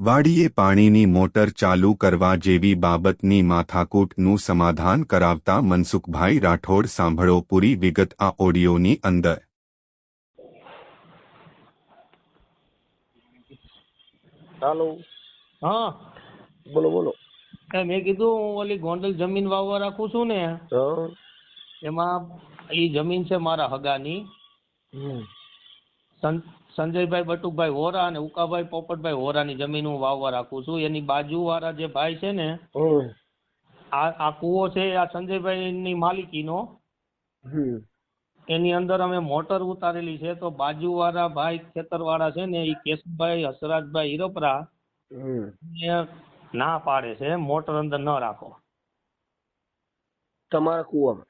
વાડીએ પાણીની મોટર ચાલુ કરવા જેવી બાબતની માથાકૂટનું સમાધાન કરાવતા મનસુખભાઈ રાઠોડ. સાંભળો પૂરી વિગત આ ઓડિયોની અંદર. હાલો. હા બોલો બોલો. મેં કીધું હું ઓલી ગોંડલ જમીન વાવવા રાખું છું ને, હા. એમાં એ જમીન છે મારા હગાની. સંજયભાઈ બટુકભાઈ હોરા અને ઉકાભાઈ પોપટભાઈ હોરાની જમીન હું વાવવા રાખું છું. એની બાજુવાળા જે ભાઈ છે ને, આ કૂવો છે આ સંજયભાઈની માલિકીનો. એની અંદર અમે મોટર ઉતારેલી છે, તો બાજુવાળા ભાઈ ખેતરવાળા છે ને એ કેશુભાઈ હસરાજભાઈ હિરોપરા ના પાડે છે મોટર અંદર ન રાખો. તમારા કુવામાં?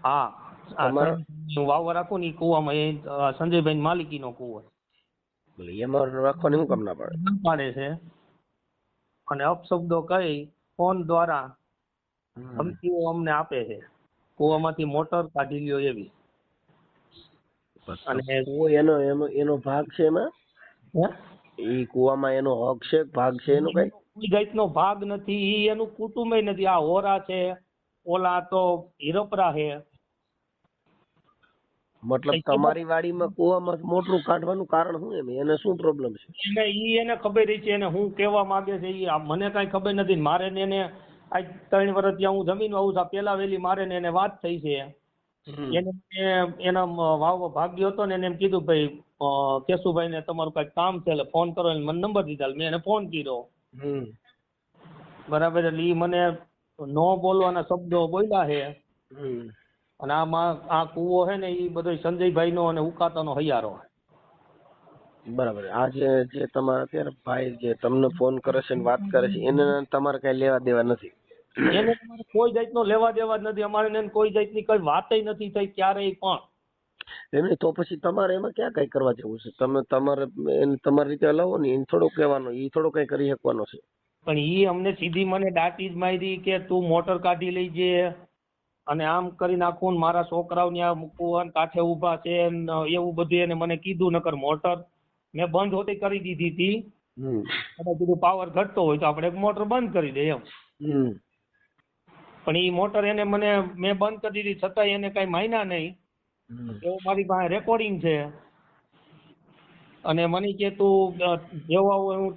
હા, હું વાવવા રાખું ને એ કુવામાં, એ સંજયભાઈ માલિકીનો કુવો એમાં રાખવાની શું કામ ના પાડે? ના પાડે છે અને અપશબ્દો કહી ફોન દ્વારા ધમકીઓ અમને આપે છે, કુવામાંથી મોટર કાઢી લ્યો એવી. અને એનો ભાગ છે એમાં? એ કુવામાં એનો હક છે, ભાગ છે એનો? કઈ કોઈ જાતનો ભાગ નથી, ઈ એનું કુટુંબ નથી. આ હોરા છે, ઓલા તો હિરોપરા છે. મતલબ તમારી વાડીમાં કુવામાં મોટરું કાઢવાનું કારણ શું? એમ એને શું પ્રોબ્લેમ છે? એને ખબર છે, એને હું કેવા માંગે છે ઈ મને કઈ ખબર નથી. મારે ને એને આજ 3 વર્ષ ત્યાં હું જમીન વાવું છું, પેલા વેલી મારે ને એને વાત થઈ છે. એને એના વાવ ભાગ્ય હતો ને, એને એમ કીધું ભાઈ કેશુભાઈ ને તમારું કઈ કામ છે એટલે ફોન કરો. મને નંબર દીધા, મેં એને ફોન કર્યો. બરાબર. એટલે ઈ મને નો બોલવાના શબ્દો બોલ્યા છે. અને આ કૂવો છે ને એ બધો સંજયભાઈ નો અને ઉકાતાનો હૈયારો. બરાબર. આ જે તમારા અત્યારે ભાઈ જે તમને ફોન કરે છે વાત કરે છે, એને તમારે કઈ લેવા દેવા નથી? એને તમારે કોઈ જાતનો લેવા દેવા જ નથી. અમારે એને કોઈ જાતની કઈ વાત નથી થઈ ક્યારેય પણ. એમને તો પછી તમારે એમાં ક્યાં કઈ કરવા જેવું છે? તમે તમારી રીતે હલાવો ને, એને થોડું કહેવાનું, એ થોડું કઈ કરી શકવાનો છે. પણ ઈ અમને સીધી મને દાટી જ મારી કે તું મોટર કાઢી લેજે અને આમ કરી નાખું, મારા છોકરાઓ ત્યાં મૂકવું કાંઠે ઉભા છે એવું બધું એને મને કીધું. નકર મોટર મેં બંધ હોતી કરી દીધી હતી. અને કીધું પાવર ઘટતો હોય તો આપણે મોટર બંધ કરી દઈએ એમ. પણ ઈ મોટર એને મેં બંધ કરી દીધી છતાંય એને કઈ માન્યા નહીં. એવું મારી પાસે રેકોર્ડિંગ છે. અને મને કે તું જેવા હોય હું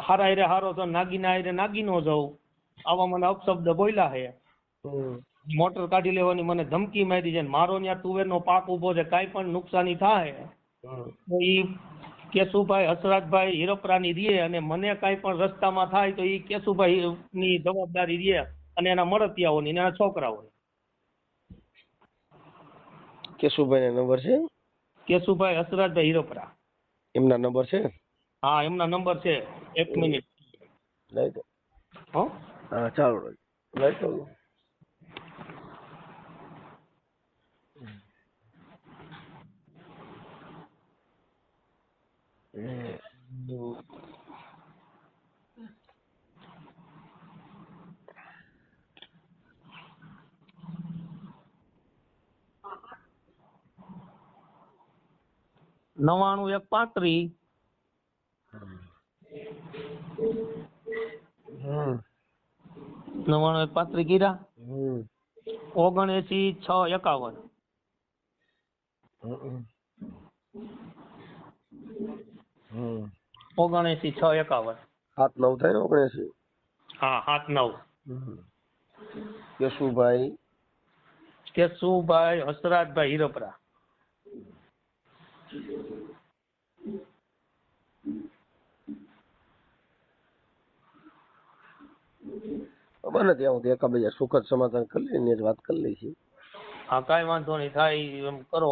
હારા હારે હારો છો, નાગીના હારે નાગીનો જાઉં, આવા મને અપશબ્દ બોલ્યા છે. મોટર કાઢી લેવાની મને ધમકી મારી છે. મારો ત્યાં તુવેરનો પાક ઉભો છે, કાંઈ પણ નુકસાની થાય તો ઈ કેશુભાઈ હસરાજભાઈ હિરોપરાની રે, અને મને કાંઈ પણ રસ્તામાં થાય તો ઈ કેશુભાઈ ની જવાબદારી રે, અને એના મળતિયાઓની, એના છોકરાઓની. કેશુભાઈ ના નંબર છે? કેશુભાઈ હસરાજભાઈ હિરોપરા એમના નંબર છે? હા, એમના નંબર છે. 1 મિનિટ લઈ દો. હા ચાલો, લઈ દો. નવાણું 135 9135 કીધા 79 651 79 651 7-9 થાય ને? 79. હા, 7-9. કેશુભાઈ હસરાજભાઈ હિરોપરા. મને ત્યાં હું એકાબીજા સુખદ સમાધાન કરી લઈને વાત કરી લઈશી. હા, કાંઈ વાંધો નહીં, થાય એમ કરો.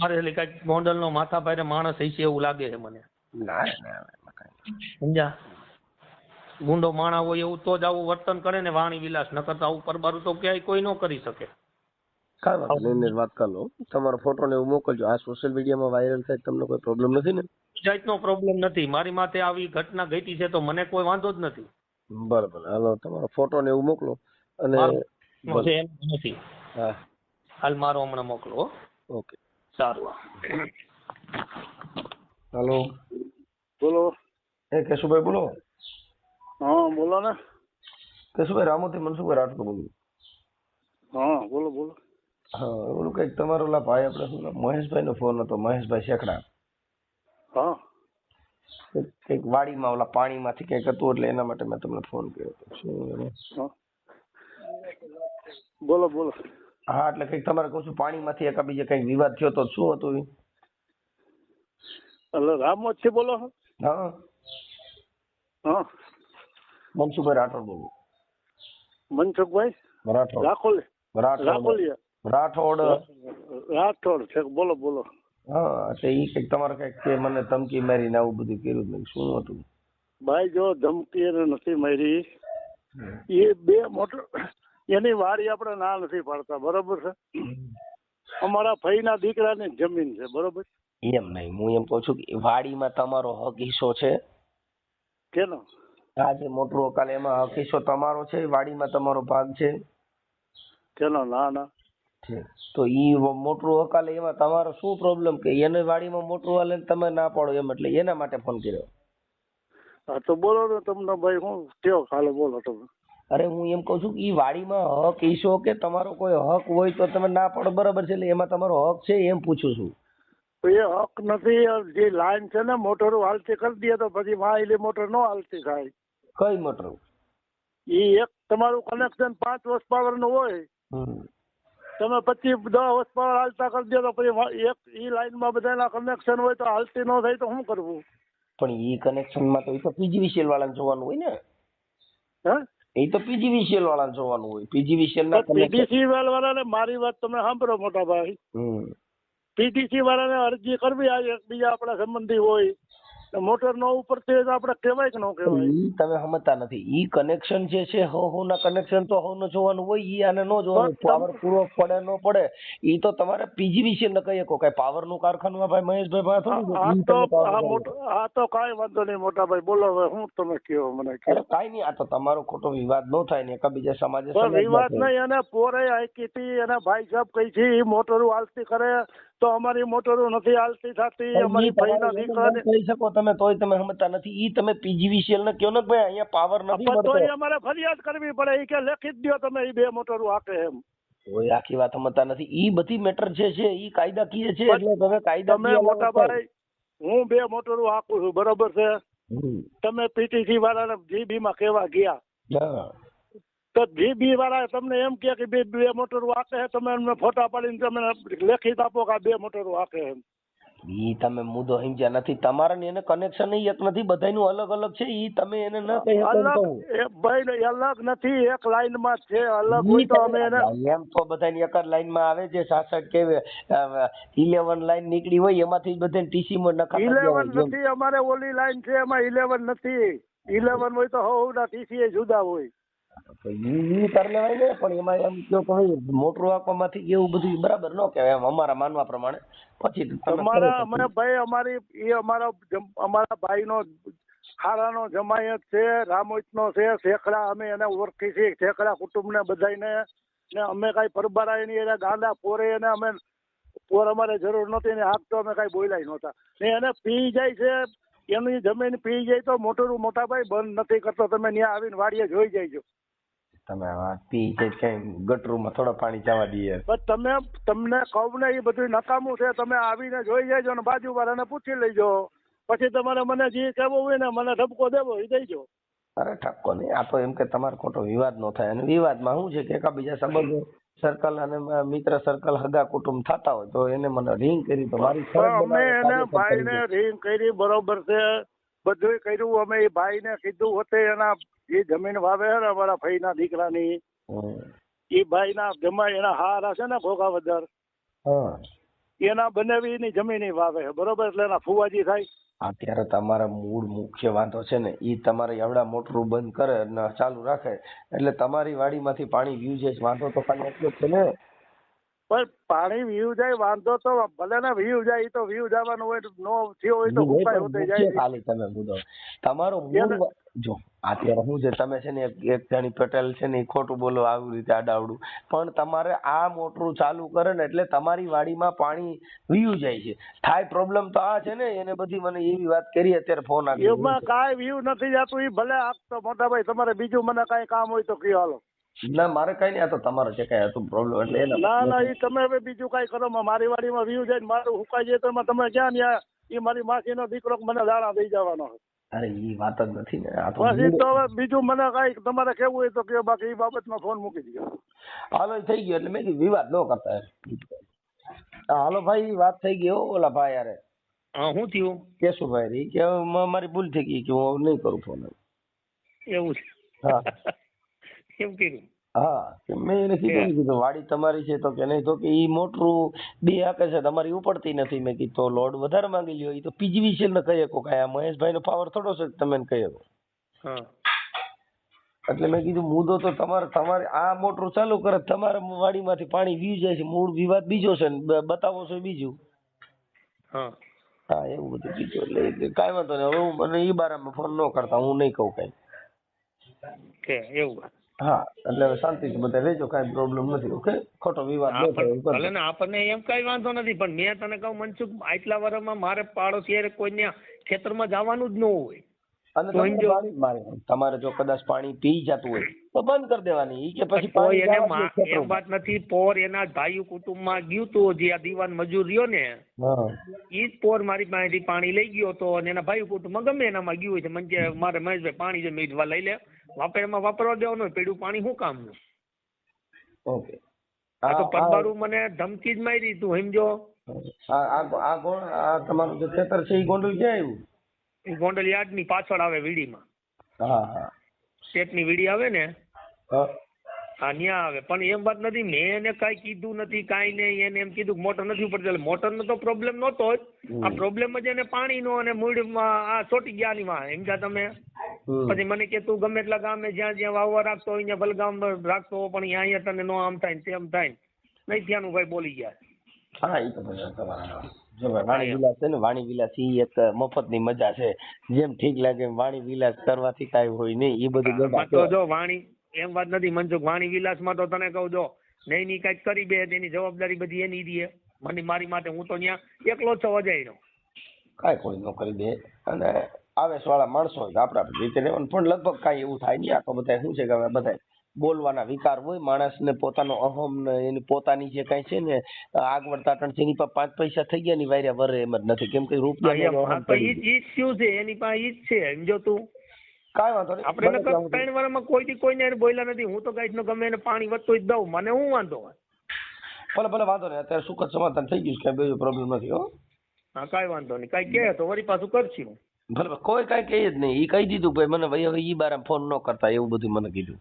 મારે કઈક ગોંડલ નો માથા ભારે માણસ હશે એવું લાગે છે મને. સમજ્યા? ગુંડો માણા હોય એવું તો જ આવું વર્તન કરે ને વાણી વિલાસ, ન કરતા આવું પરબારું તો ક્યાંય કોઈ ન કરી શકે. કાંઈ વાંધો નહીં, વાત કરી લો. તમારો ફોટો ને એવું મોકલજો. આ સોશિયલ મીડિયામાં વાયરલ થાય તમને કોઈ પ્રોબ્લેમ નથી ને? જાતનો પ્રોબ્લેમ નથી. મારી માથે આવી ઘટના ઘટી છે તો મને કોઈ વાંધો જ નથી. બરાબર. હાલો, તમારો ફોટો ને એવું મોકલો. અને નથી. હા, હાલ મારો હમણાં મોકલો. ઓકે, સારું. હાલો, બોલો. એ કેશુભાઈ બોલો. હા બોલો ને. કેશુભાઈ રામોથી મનસુખભાઈ રાઠોડ બોલું. હા બોલો બોલો. હા ઓલું કંઈક તમારો ઓલા ભાઈ આપણે શું નામ? મહેશભાઈ નો ફોન હતો, મહેશભાઈ શેખડા. હા કંઈક વાડીમાં ઓલા પાણીમાંથી કંઈક હતું એટલે એના માટે મેં તમને ફોન કર્યો હતો. શું એમાં? હા બોલો બોલો. હા એટલે કંઈક તમારે કહું છું પાણીમાંથી એકાબીજે કંઈક વિવાદ થયો તો શું હતું એ? એટલે રામોદ થી બોલો છો? હા હા મનસુખભાઈ રાઠોડ બોલું. મનસુખભાઈ રાઠોડ રાખોલી રાઠોડ રાખોલિયા રાઠોડ. રાઠોડ છે. બોલો બોલો. હા તો એ કંઈક તમારે કંઈક કે મને ધમકી મારીને આવું બધું કર્યું જ નહીં. શું હતું? ભાઈ જો ધમકી એને નથી મારી. એ બે મોટર એની વાડી આપણે ના નથી પાડતા, બરોબર છે. અમારા ભાઈના દીકરાની જમીન છે, બરોબર. એમ નહીં, હું એમ કહું છું કે વાડીમાં તમારો હક હિસ્સો છે. કેનો? આ જે મોટરો કાલે એમાં હક હિસ્સો તમારો છે, વાડીમાં તમારો ભાગ છે. કેનો? ના ના. તો ઈ મોટરો હકાલે એમાં તમારો શું પ્રોબ્લેમ કે એને વાડીમાં મોટરો હાલે ને તમે ના પાડો એમ, એટલે એના માટે ફોન કર્યો. હા તો બોલો ને તમને ભાઈ હું કયો ખાલે બોલો તમે. અરે હું એમ કહું છું કે ઈ વાડીમાં હક હિસ્સો કે તમારો કોઈ હક હોય તો તમે ના પાડો, બરાબર છે, એટલે એમાં તમારો હક છે એમ પૂછું છું. તો એ હક નથી. જે લાઈન છે ને મોટરો હાલતી કરી દે તો પછી વાયલી મોટર ન હાલતી થાય. કઈ મોટર? એ એક તમારું કનેક્શન 5 horse power નું હોય, તમે 25-10 horse power હાલતા કરી દો તો પછી એક ઈ લાઈનમાં બધાના કનેક્શન હોય તો હાલતી ન થાય તો શું કરવું? પણ ઈ કનેક્શનમાં તો એ તો પીજીવીસીએલ વાળાને જોવાનું હોય ને. હે? એ તો પીજીવીસીએલ વાળાને જોવાનું હોય. પીજીવીસીએલ ના પીડીસી વાળાને મારી વાત તમે સાંભળો મોટા ભાઈ. પીડીસી વાળાને અરજી કરવી, આ એકબીજા આપણા સંબંધી હોય, મોટર નો ઉપરથી હોય તો આપણે કહેવાય કે ન કહેવાય? ઈ તમે સમજતા નથી. ઈ કનેક્શન જે છે હો ના કનેક્શન તો હો નો જોવાનું હોય. ઈ આને નો જોવાનું. પાવર પૂરો પડે ન પડે ઈ તો તમારે પીજીવીસીએલ ને કહી શકો. કઈ પાવર નું કારખાનું ભાઈ મહેશભાઈ પાસે થોડું. આ તો કાંઈ વાંધો નહીં મોટા ભાઈ, બોલો હવે હું તમે કયો મને. કાઈ નહીં, આ તો તમારો ખોટો વિવાદ ન થાય ને એકબીજા સમાજે વિવાદ નહીં. એને પોરે આઈકી હતી, એના ભાઈ સાહેબ કઈ છે ઈ મોટરો હાલતી કરે તો અમારી મોટરો નથી હાલતી થતી. અમારી ભાઈના દીકરાને કહી શકો તમે, તોય તમે સમજતા નથી. ઈ તમે પીજીવીસીએલ ને કહો ને ભાઈ અહીંયા પાવર નથી મળતો, તો અમારે ફરિયાદ કરવી પડે. ઈ કે લેખિત દો તમે ઈ 2 મોટરો હાકે એમ. કોઈ આખી વાત સમજતા નથી. ઈ બધી મેટર જે છે ઈ કાયદાકીય છે, એટલે તમે કાયદા મોટા ભાઈ હું 2 મોટરો હાકું છું, બરોબર છે. તમે પીટીસી વાળાને જીબી માં કેવા ગયા તો જીબી વાળા તમને એમ કે 2 મોટરો હાકે, તમે એમને ફોટા પાડીને તમે લેખિત આપો કે 2 મોટરો હાકે એમ. ઈ તમે મુદ્દો સમજ્યા નથી. તમારા ને એને કનેક્શન એક નથી, બધાનું અલગ અલગ છે. ઈ તમે એને ન કહી શકો. ભાઈ અલગ નથી, એક લાઈન માં છે. અલગ હોય તો અમે એને એમ તો બધાની એક જ લાઈન માં આવે છે. 66 કે 11 લાઈન નીકળી હોય એમાંથી બધાને ટીસી માં નખાતા. 11 નથી, અમારે ઓલી લાઈન છે એમાં 11 નથી. 11 હોય તો હોના ટીસી જુદા હોય. ઈ કરી લેવાય ને, પણ એમાં એમ કયો કે મોટરો આપવામાંથી એવું બધું બરાબર ન કહેવાય એમ અમારા માનવા પ્રમાણે. પછી અમે ભાઈ અમારા ભાઈનો ખારાનો જમાયત છે, રામોઈનો છે, શેખડા. અમે એને ઓળખી છીએ, શેખડા કુટુંબને બધાને. ને અમે કઈ પરબારાય નહીં, એને ગાંડા પોરે એને અમે પોર અમારે જરૂર નહોતી ને હાક તો અમે કઈ બોલાય નહોતા. ને એને પી જાય છે, એની જમીન પી જાય તો મોટરું મોટા ભાઈ બંધ નથી કરતો. તમે ત્યાં આવીને વાડીએ જોઈ જઈજો. તમે પી જાય કઈ ગટરમાં થોડા પાણી જવા દઈએ. તમને કહું ને એ બધું નકામું છે. તમે આવીને જોઈ જજો ને બાજુ વાળાને પૂછી લેજો. પછી તમારે મને જે કહેવું હોય ને મને ઠપકો દેવો એ દેજો. અરે ઠપકો નહીં, આ તો એમ કે તમારો ખોટો વિવાદ ન થાય. અને વિવાદમાં શું છે કે એકબીજા સંબંધો સર્કલ અને મિત્ર સર્કલ હગા કુટુંબ થતા હોય તો એને મને રિંગ કરી તો મારી અમે એને ભાઈને રિંગ કરી, બરોબર છે, બધું કર્યું. અમે એ ભાઈને કીધું હોતે એના જે જમીન વાવે છે ને અમારા ભાઈના દીકરાની, એ ભાઈના જમાઈ એના હારા છે ને ભોગાવદર, એના બનેવીની જમીન વાવે છે, બરોબર. એટલે એના ફુવાજી થાય. અત્યારે તમારા મૂળ મુખ્ય વાંધો છે ને ઈ તમારે એવડા મોટરું બંધ કરે અને ચાલુ રાખે એટલે તમારી વાડીમાંથી પાણી વ્યુ છે. વાંધો તો ખાલી એટલો જ છે ને. પણ પાણી વીવ જાય વાંધો તો ભલે ને વીવ જાય, ઈ તો વીવ જવાનું હોય, નો થયો હોય તો ઉપાય હોતે જાય. ખાલી તમે મુદ્દો તમારો મૂળ જો અત્યારે હું છે તમે છે ને એક જણી પટેલ છે ને ઈ ખોટું બોલો આવી રીતે આડાવડું, પણ તમારે આ મોટરું ચાલુ કરે ને એટલે તમારી વાડીમાં પાણી વીયું જાય છે. થાય પ્રોબ્લેમ તો આ છે ને, એને બધી મને એવી વાત કરી અત્યારે ફોન આવી. એમાં કાંઈ વીવ નથી જતું, ઈ ભલે આપતો મોટા ભાઈ, તમારે બીજું મને કાંઈ કામ હોય તો કયો હાલો. ના મારે કઈ નહીં, આ તો તમારો છે કઈ હતું પ્રોબ્લેમ એટલે એના ના ના, ઈ તમે હવે બીજું કાંઈ કરો, મારી વાડીમાં વીવ જાય ને મારું હુકાઈ જાય તો એમાં તમે ક્યાં ન્યા, ઈ મારી માસીનો દીકરો મને દાણા દઈ જવાનો. અરે ઈ વાત જ નથી ને, આ તો બસ ઈ તો હવે બીજું મને કાંઈ તમારે કેવું હોય તો કયો, બાકી ઈ બાબતમાં ફોન મૂકી દો. હાલો ઈ થઈ ગયો એટલે મેં કીધું વિવાદ ન કરતા એમ. હાલો ભાઈ વાત થઈ ગઈ હો ઓલા ભાઈ યારે. હા શું થયું? કેશુભાઈ કે મારી ભૂલ થઈ ગઈ કે હું નહીં કરું ફોન. એવું છે? હા કેમ કર્યું? હા મેં એને કીધું વાડી તમારી છે તો કે નહીં, તો કે ઈ મોટરું બે આપે છે તમારી ઉપડતી નથી. મેં કીધું તો લોડ વધારે માંગી લ્યો, ઈ તો પીજીવીસીએલ ને કહી શકો, કાંઈ આ મહેશભાઈ નો પાવર થોડો છે તમે એને કહી શકો. હા એટલે મેં કીધું મુદ્દો તો તમારે આ મોટરું ચાલુ કરે તમારા વાડીમાંથી પાણી વી જાય છે, મૂળ વિવાદ બીજો છે ને બતાવો છો બીજું. હા હા એવું બધું કીધું એટલે કાંઈ વાંધો નહીં. હવે હું મને ઈ બારામાં ફોન ન કરતા, હું નહીં કહું કઈ. કે એવું? હા એટલે હવે શાંતિથી બધા રહેજો, કાંઈ પ્રોબ્લેમ નથી. ઓકે, ખોટો વિવાદ ન થાય. ભલે ને આપણને એમ કઈ વાંધો નથી, પણ મેં તને કહું મનસુખ, આટલા વર્ષમાં મારે પાડોશી કોઈને ખેતરમાં જવાનું જ ન હોય. અને તમારે જો કદાચ પાણી પી જતું હોય તો બંધ કરી દેવાની. ઈ કે પછી પાણી એને જવા દે એમ વાત નથી, પોર એના ભાઈ કુટુંબમાં ગયું તું, જે આ દીવાન મજૂર રહ્યો ને હા ઈ જ પોર મારી પાસેથી પાણી લઈ ગયો તો, અને એના ભાઈ કુટુંબમાં ગમે એનામાં ગયું હોય છે. મને કે મારે મહેશભાઈ પાણી છે, મેં લઈ લે, વાપરમાં વાપરવા દેવાનું હોય, પેલું પાણી શું કામનું? ઓકે. આ તો પરબારું મને ધમકી જ મારી, તું સમજો. આ તમારું જે ખેતર છે એ ગોંડલ ક્યાં આવ્યું? એ ગોંડલ યાર્ડ ની પાછળ આવે વીડીમાં. હા હા સ્ટેટની વીડી આવે ને, હા હા ન્યા આવે. પણ એમ વાત નથી, મેં એને કાંઈ કીધું નથી, કાંઈ નહીં. એને એમ કીધું કે મોટર નથી ઉપડતી, એટલે મોટરનો તો પ્રોબ્લેમ નહોતો જ. આ પ્રોબ્લેમ જ એને પાણીનો અને મૂળમાં આ ચોટી ગયાની માં સમજ્યા તમે. પછી મને કે તું ગમે એટલા ગામે જ્યાં જ્યાં વાવવા રાખતો હોય ત્યાં બલગામ રાખતો હોય, પણ અહીંયા તને નો આમ થાય ને તેમ થાય ને, નહીં ત્યાંનું ભાઈ બોલી ગયા. હા એ તો બધા તમારા જો વાણી વિલાસ છે ને, વાણી વિલાસ ઈ એક મફતની મજા છે. જેમ ઠીક લાગે એમ વાણી વિલાસ કરવાથી કાંઈ હોય નહીં. એ બધું તો જો વાણી એમ વાત નથી મનસુખ, વાણી વિલાસમાં તો તને કહું જો નહીં ની કાંઈક કરી બે તેની જવાબદારી બધી એની દે. મને મારી માટે હું તો ત્યાં એકલો જ અજાયનો. કાંઈ કોઈ ન કરી દે. અને આવેશ વાળા માણસો હોય આપણા રીતે રહેવાનું, પણ લગભગ કાંઈ એવું થાય નહીં. આ તો બધા શું છે કે હવે બધા બોલવાના વિકાર હોય માણસને, પોતાનો અહમ ને એની પોતાની જે કાંઈ છે ને આગવડ તાટણ છે એની પાસે 5 પૈસા થઈ ગયા ની વાયરા વરે એમ જ નથી. કેમ કે રૂપિયા ઈ શું છે એની પાસે ઈ જ છે સમજો તું. કાંઈ વાંધો નહીં, આપણે 3 વર્ષમાં કોઈથી કોઈને બોલ્યા નથી. હું તો ગાઈસ નો ગમે એને પાણી વધતું જ દઉં, મને શું વાંધો હોય. ભલે ભલે વાંધો નહીં, અત્યારે સુખદ સમાધાન થઈ ગયું છે, કઈ બીજો પ્રોબ્લેમ નથી. હો હા કાંઈ વાંધો નહીં, કાંઈ કહે તો વળી પાછું કરશું. ભલે કોઈ કાંઈ કહે જ નહીં. ઈ કહી દીધું ભાઈ મને ભાઈ હવે ઈ બારે ફોન ન કરતા એવું બધું મને કીધું.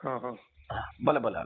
હા હા ભલે ભલે.